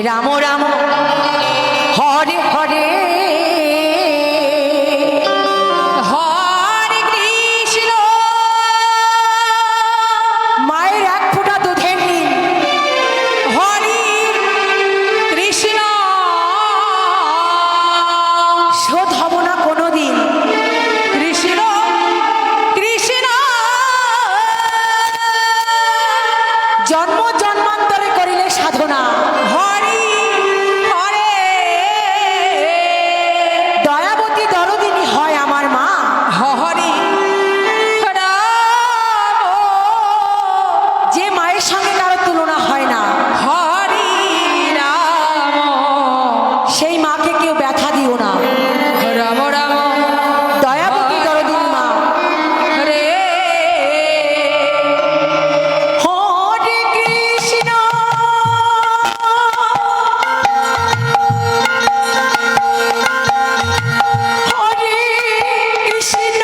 রাম রাম হরে হরে হরে কৃষ্ণ। মায়ের এক ফোঁটা দুধের নীল হরে কৃষ্ণ। শোধ হব না কোনোদিন কৃষ্ণ কৃষ্ণ। জন্ম জন্মান্তরে করিলে সাধনা হরি হরে। দয়াবতী দরদিনী হয় আমার মা হরি রাম। যে মায়ের সঙ্গে কারো তুলনা হয় না হরি রাম। সেই মাকে কেউ ব্যথা দিও না রাম রাম। দয়াবতী দরদিনী মা রে। হরে কৃষ্ণ হরে কৃষ্ণ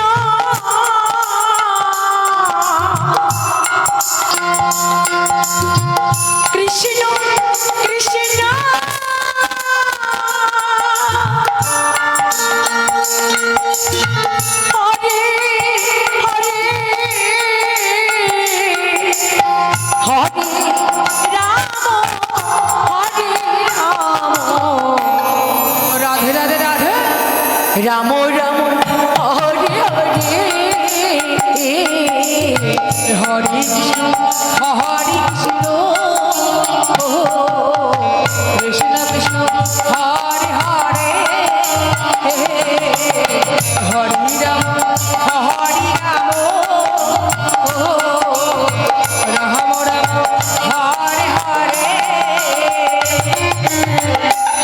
কৃষ্ণ কৃষ্ণ হরে হরে হরে রাম হরে রাম। রাধে রাধে রাধে রাম রাম হরে হরে হরে কৃষ্ণ হরে কৃষ্ণ কৃষ্ণ কৃষ্ণ হরে হরে হরে রাম হরে রাম রাম রাম হরে হরে।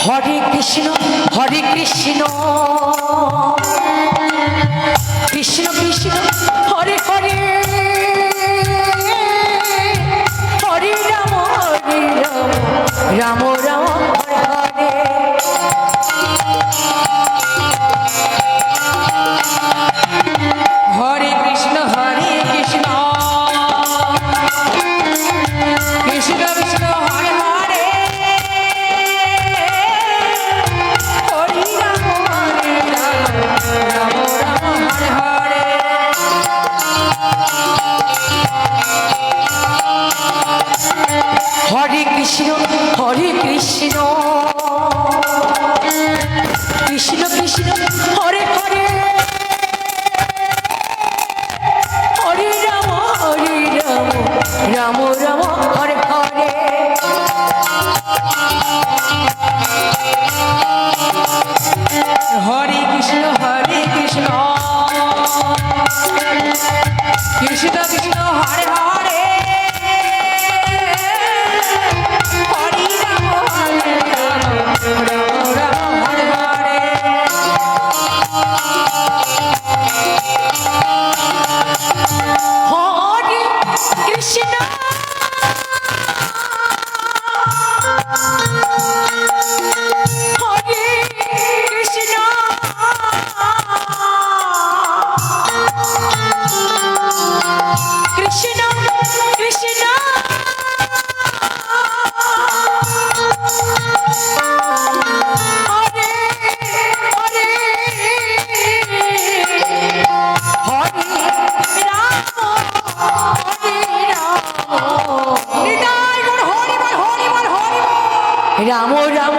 হরে কৃষ্ণ কৃষ্ণ কৃষ্ণ হরে হরে হরে রাম রাম রাম হরে হরে। হরে কৃষ্ণ কৃষ্ণ কৃষ্ণ হরে হরে হরে রাম রাম রাম হরে হরে। হরে কৃষ্ণ কৃষ্ণ কৃষ্ণ হরে হরে হরে রাম রাম রাম হরে হরে। হরে কৃষ্ণ কৃষ্ণ কৃষ্ণ হরে হরে হরে রাম রাম রাম হরে হরে। হরে কৃষ্ণ হরে কৃষ্ণ কৃষ্ণ কৃষ্ণ হরে হরে হরে রাম হৃদয় হরি বল রাম রাম